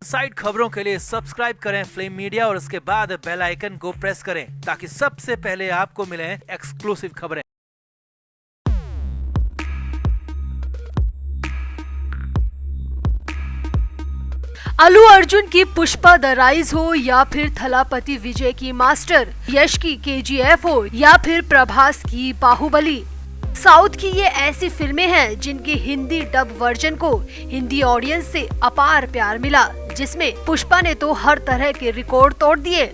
Side खबरों के लिए सब्सक्राइब करें फ्लेम मीडिया और उसके बाद बेल आइकन को प्रेस करें ताकि सबसे पहले आपको मिले एक्सक्लूसिव खबरें। अल्लू अर्जुन की पुष्पा द राइज हो या फिर थलापति विजय की मास्टर, यश की केजीएफ हो या फिर प्रभास की बाहुबली, साउथ की ये ऐसी फिल्में हैं जिनके हिंदी डब वर्जन को हिंदी ऑडियंस से अपार प्यार मिला, जिसमें पुष्पा ने तो हर तरह के रिकॉर्ड तोड़ दिए।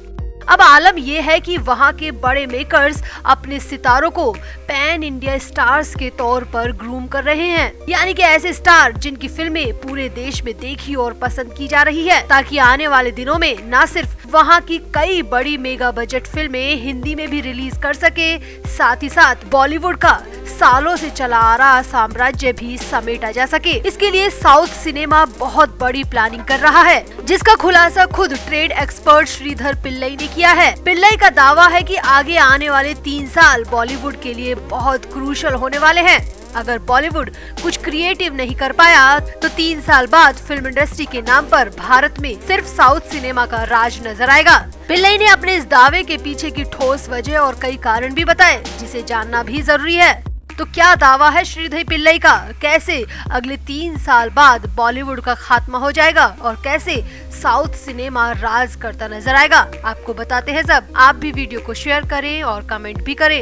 अब आलम ये है कि वहाँ के बड़े मेकर्स अपने सितारों को पैन इंडिया स्टार्स के तौर पर ग्रूम कर रहे हैं, यानी कि ऐसे स्टार जिनकी फिल्में पूरे देश में देखी और पसंद की जा रही है, ताकि आने वाले दिनों में न सिर्फ वहाँ की कई बड़ी मेगा बजट फिल्में हिंदी में भी रिलीज कर सके, साथ ही साथ बॉलीवुड का सालों से चला आ रहा साम्राज्य भी समेटा जा सके। इसके लिए साउथ सिनेमा बहुत बड़ी प्लानिंग कर रहा है, जिसका खुलासा खुद ट्रेड एक्सपर्ट श्रीधर पिल्लई ने किया है। पिल्लई का दावा है कि आगे आने वाले 3 साल बॉलीवुड के लिए बहुत क्रूशल होने वाले हैं। अगर बॉलीवुड कुछ क्रिएटिव नहीं कर पाया तो 3 साल बाद फिल्म इंडस्ट्री के नाम पर भारत में सिर्फ साउथ सिनेमा का राज नजर आएगा। पिल्लई ने अपने इस दावे के पीछे की ठोस वजह और कई कारण भी बताए, जिसे जानना भी जरूरी है। तो क्या दावा है श्रीधर पिल्लई का? कैसे अगले 3 साल बाद बॉलीवुड का खात्मा हो जाएगा और कैसे साउथ सिनेमा राज करता नजर आएगा? आपको बताते हैं सब। आप भी वीडियो को शेयर करें और कमेंट भी करें।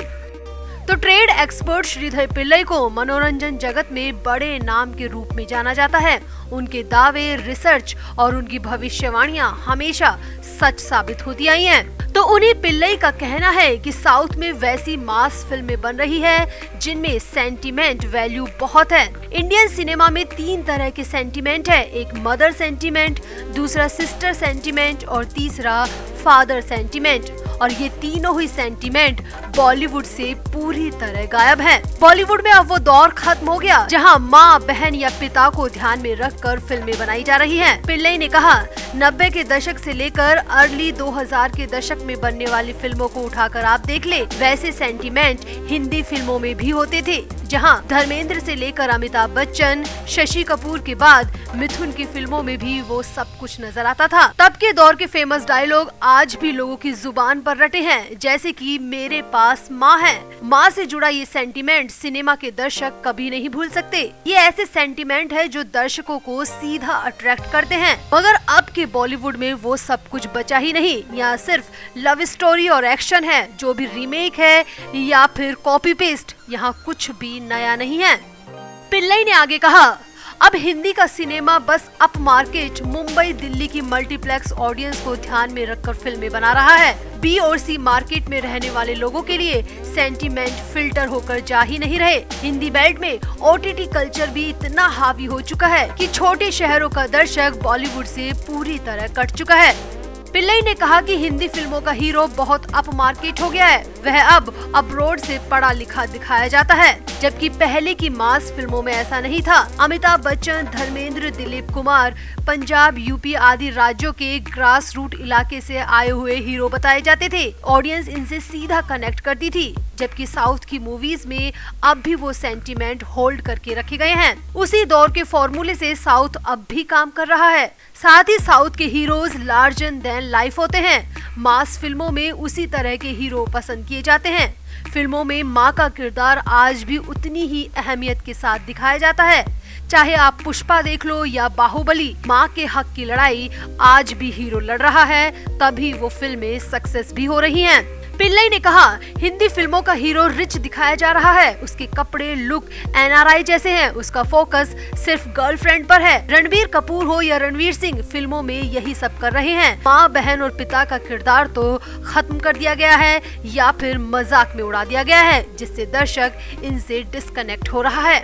तो ट्रेड एक्सपर्ट श्रीधर पिल्लई को मनोरंजन जगत में बड़े नाम के रूप में जाना जाता है। उनके दावे, रिसर्च और उनकी भविष्यवाणियां हमेशा सच साबित होती आई हैं। तो उन्हीं पिल्लई का कहना है कि साउथ में वैसी मास फिल्में बन रही है जिनमें सेंटीमेंट वैल्यू बहुत है। इंडियन सिनेमा में 3 तरह के सेंटीमेंट है, एक मदर सेंटीमेंट, दूसरा सिस्टर सेंटीमेंट और तीसरा फादर सेंटीमेंट। और ये तीनों ही सेंटीमेंट बॉलीवुड से पूरी तरह गायब हैं। बॉलीवुड में अब वो दौर खत्म हो गया जहां माँ, बहन या पिता को ध्यान में रखकर फिल्में बनाई जा रही हैं। पिल्लई ने कहा, 90 के दशक से लेकर अर्ली 2000 के दशक में बनने वाली फिल्मों को उठाकर आप देख ले, वैसे सेंटीमेंट हिंदी फिल्मों में भी होते थे, जहां धर्मेंद्र से लेकर अमिताभ बच्चन, शशि कपूर के बाद मिथुन की फिल्मों में भी वो सब कुछ नजर आता था। तब के दौर के फेमस डायलॉग आज भी लोगों की जुबान पर रटे हैं, जैसे कि मेरे पास माँ है। माँ से जुड़ा ये सेंटीमेंट सिनेमा के दर्शक कभी नहीं भूल सकते। ये ऐसे सेंटीमेंट है जो दर्शकों को सीधा अट्रैक्ट करते हैं। मगर अब के बॉलीवुड में वो सब कुछ बचा ही नहीं। यहाँ सिर्फ लव स्टोरी और एक्शन है, जो भी रीमेक है या फिर कॉपी पेस्ट, यहाँ कुछ भी नया नहीं है। पिल्लई ने आगे कहा, अब हिंदी का सिनेमा बस अप मार्केट मुंबई, दिल्ली की मल्टीप्लेक्स ऑडियंस को ध्यान में रखकर फिल्में बना रहा है। बी और सी मार्केट में रहने वाले लोगों के लिए सेंटीमेंट फिल्टर होकर जा ही नहीं रहे। हिंदी बेल्ट में ओटीटी कल्चर भी इतना हावी हो चुका है कि छोटे शहरों का दर्शक बॉलीवुड से पूरी तरह कट चुका है। पिल्लई ने कहा कि हिंदी फिल्मों का हीरो बहुत अप मार्केट हो गया है, वह अब अब्रोड से पढ़ा लिखा दिखाया जाता है, जबकि पहले की मास फिल्मों में ऐसा नहीं था। अमिताभ बच्चन, धर्मेंद्र, दिलीप कुमार पंजाब, यूपी आदि राज्यों के ग्रास रूट इलाके से आए हुए हीरो बताए जाते थे। ऑडियंस इनसे सीधा कनेक्ट करती थी, जबकि साउथ की मूवीज में अब भी वो सेंटीमेंट होल्ड करके रखे गए हैं। उसी दौर के फॉर्मूले से साउथ अब भी काम कर रहा है। साथ ही साउथ के हीरोज लार्जर देन लाइफ होते हैं। मास फिल्मों में उसी तरह के हीरो पसंद किए जाते हैं। फिल्मों में माँ का किरदार आज भी उतनी ही अहमियत के साथ दिखाया जाता है। चाहे आप पुष्पा देख लो या बाहुबली, माँ के हक की लड़ाई आज भी हीरो लड़ रहा है, तभी वो फिल्में सक्सेस भी हो रही हैं। पिल्लई ने कहा, हिंदी फिल्मों का हीरो रिच दिखाया जा रहा है, उसके कपड़े, लुक एनआरआई जैसे हैं, उसका फोकस सिर्फ गर्लफ्रेंड पर है। रणबीर कपूर हो या रणवीर सिंह, फिल्मों में यही सब कर रहे हैं। माँ, बहन और पिता का किरदार तो खत्म कर दिया गया है या फिर मजाक में उड़ा दिया गया है, जिससे दर्शक इनसे डिस्कनेक्ट हो रहा है।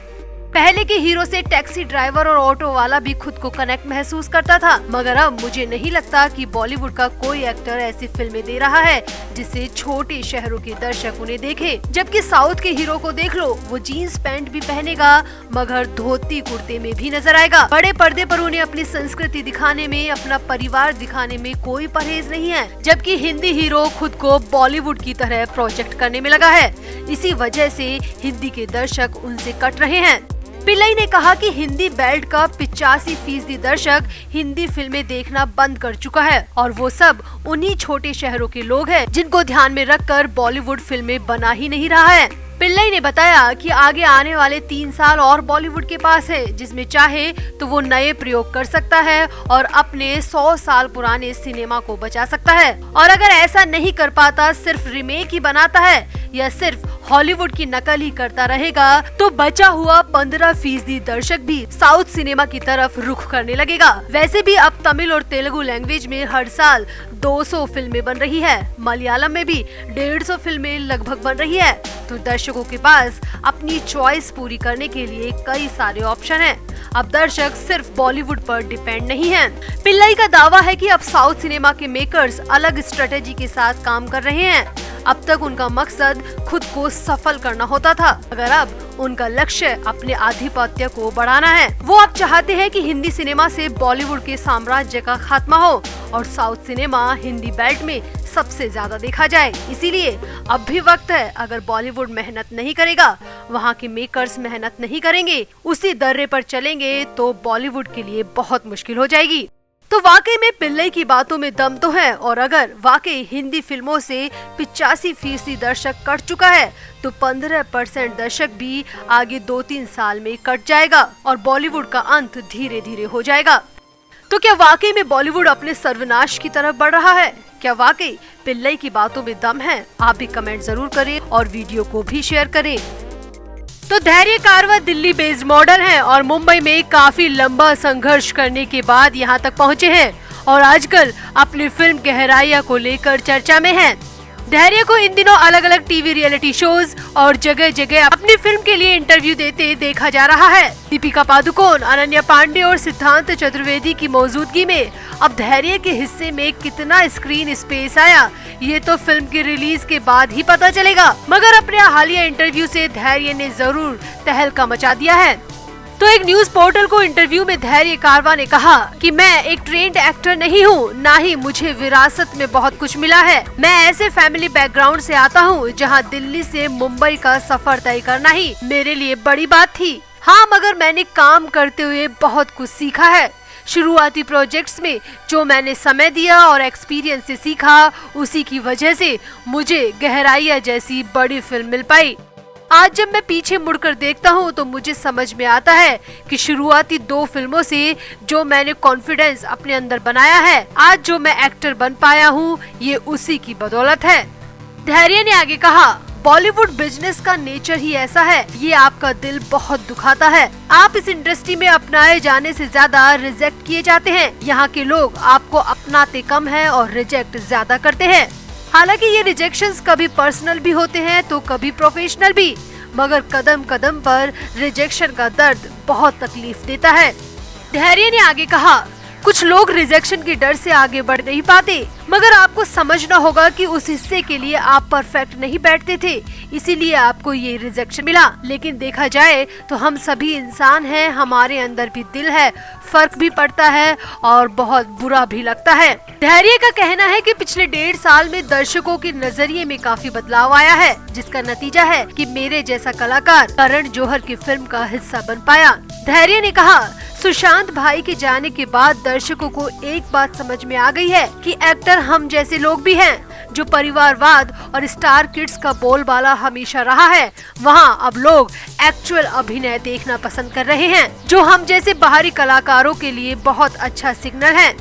पहले के हीरो से टैक्सी ड्राइवर और ऑटो वाला भी खुद को कनेक्ट महसूस करता था, मगर अब मुझे नहीं लगता कि बॉलीवुड का कोई एक्टर ऐसी फिल्में दे रहा है जिससे छोटे शहरों के दर्शक उन्हें देखे। जबकि साउथ के हीरो को देख लो, वो जीन्स पैंट भी पहनेगा मगर धोती कुर्ते में भी नजर आएगा। बड़े पर्दे पर उन्हें अपनी संस्कृति दिखाने में, अपना परिवार दिखाने में कोई परहेज नहीं है। जबकि हिंदी हीरो खुद को बॉलीवुड की तरह प्रोजेक्ट करने में लगा है। इसी वजह से हिंदी के दर्शक उनसे कट रहे हैं। पिल्लई ने कहा कि हिंदी बेल्ट का 85% दर्शक हिंदी फिल्में देखना बंद कर चुका है और वो सब उन्हीं छोटे शहरों के लोग हैं जिनको ध्यान में रखकर बॉलीवुड फिल्में बना ही नहीं रहा है। पिल्लई ने बताया कि आगे आने वाले 3 साल और बॉलीवुड के पास है, जिसमें चाहे तो वो नए प्रयोग कर सकता है और अपने 100 साल पुराने सिनेमा को बचा सकता है। और अगर ऐसा नहीं कर पाता, सिर्फ रीमेक ही बनाता है या सिर्फ हॉलीवुड की नकल ही करता रहेगा, तो बचा हुआ 15% दर्शक भी साउथ सिनेमा की तरफ रुख करने लगेगा। वैसे भी अब तमिल और तेलुगु लैंग्वेज में हर साल 200 फिल्में बन रही है, मलयालम में भी 150 फिल्में लगभग बन रही है, तो दर्शकों के पास अपनी चॉइस पूरी करने के लिए कई सारे ऑप्शन हैं। अब दर्शक सिर्फ बॉलीवुड पर डिपेंड नहीं है। पिल्लई का दावा है कि अब साउथ सिनेमा के मेकर्स अलग स्ट्रेटेजी के साथ काम कर रहे हैं। अब तक उनका मकसद खुद को सफल करना होता था, मगर अब उनका लक्ष्य अपने आधिपत्य को बढ़ाना है। वो अब चाहते हैं कि हिंदी सिनेमा से बॉलीवुड के साम्राज्य का खात्मा हो और साउथ सिनेमा हिंदी बेल्ट में सबसे ज्यादा देखा जाए। इसीलिए अब भी वक्त है, अगर बॉलीवुड मेहनत नहीं करेगा, वहाँ के मेकर्स मेहनत नहीं करेंगे, उसी दर्रे पर चलेंगे, तो बॉलीवुड के लिए बहुत मुश्किल हो जाएगी। तो वाकई में पिल्लई की बातों में दम तो है, और अगर वाकई हिंदी फिल्मों से 85% दर्शक कट चुका है, तो 15% दर्शक भी आगे 2-3 साल में कट जाएगा और बॉलीवुड का अंत धीरे धीरे हो जाएगा। तो क्या वाकई में बॉलीवुड अपने सर्वनाश की तरफ बढ़ रहा है? क्या वाकई पिल्लई की बातों में दम है? आप भी कमेंट जरूर करें और वीडियो को भी शेयर करें। तो धैर्य कारवा दिल्ली बेस्ड मॉडल हैं और मुंबई में काफी लंबा संघर्ष करने के बाद यहां तक पहुंचे हैं और आजकल अपनी फिल्म गहराइयां को लेकर चर्चा में हैं। धैर्य को इन दिनों अलग अलग टीवी रियलिटी शोज और जगह जगह अपनी फिल्म के लिए इंटरव्यू देते देखा जा रहा है। दीपिका पादुकोण, अनन्या पांडे और सिद्धांत चतुर्वेदी की मौजूदगी में अब धैर्य के हिस्से में कितना स्क्रीन स्पेस आया, ये तो फिल्म की रिलीज के बाद ही पता चलेगा। मगर अपने हालिया इंटरव्यू से धैर्य ने जरूर तहलका मचा दिया है। तो एक न्यूज पोर्टल को इंटरव्यू में धैर्य कारवा ने कहा कि मैं एक ट्रेंड एक्टर नहीं हूँ, ना ही मुझे विरासत में बहुत कुछ मिला है। मैं ऐसे फैमिली बैकग्राउंड से आता हूँ जहाँ दिल्ली से मुंबई का सफर तय करना ही मेरे लिए बड़ी बात थी। हाँ, मगर मैंने काम करते हुए बहुत कुछ सीखा है। शुरुआती प्रोजेक्ट्स में जो मैंने समय दिया और एक्सपीरियंस से सीखा, उसी की वजह से मुझे गहराइयाँ जैसी बड़ी फिल्म मिल पाई। आज जब मैं पीछे मुड़कर देखता हूँ तो मुझे समझ में आता है कि शुरुआती 2 फिल्मों से जो मैंने कॉन्फिडेंस अपने अंदर बनाया है, आज जो मैं एक्टर बन पाया हूँ, ये उसी की बदौलत है। धैर्य ने आगे कहा, बॉलीवुड बिजनेस का नेचर ही ऐसा है, ये आपका दिल बहुत दुखाता है। आप इस इंडस्ट्री में अपनाए जाने से ज्यादा रिजेक्ट किए जाते हैं। यहाँ के लोग आपको अपनाते कम है और रिजेक्ट ज्यादा करते हैं। हालांकि ये रिजेक्शंस कभी पर्सनल भी होते हैं तो कभी प्रोफेशनल भी, मगर कदम कदम पर रिजेक्शन का दर्द बहुत तकलीफ देता है। धैर्य ने आगे कहा, कुछ लोग रिजेक्शन के डर से आगे बढ़ नहीं पाते, मगर आपको समझना होगा कि उस हिस्से के लिए आप परफेक्ट नहीं बैठते थे, इसीलिए आपको ये रिजेक्शन मिला। लेकिन देखा जाए तो हम सभी इंसान हैं, हमारे अंदर भी दिल है, फर्क भी पड़ता है और बहुत बुरा भी लगता है। धैर्य का कहना है कि पिछले 1.5 साल में दर्शकों के नजरिए में काफी बदलाव आया है, जिसका नतीजा है कि मेरे जैसा कलाकार करण जौहर की फिल्म का हिस्सा बन पाया। धैर्य ने कहा, सुशांत भाई के जाने के बाद दर्शकों को एक बात समझ में आ गई है कि एक्टर हम जैसे लोग भी हैं। जो परिवारवाद और स्टार किड्स का बोलबाला हमेशा रहा है, वहाँ अब लोग एक्चुअल अभिनय देखना पसंद कर रहे हैं, जो हम जैसे बाहरी कलाकारों के लिए बहुत अच्छा सिग्नल है।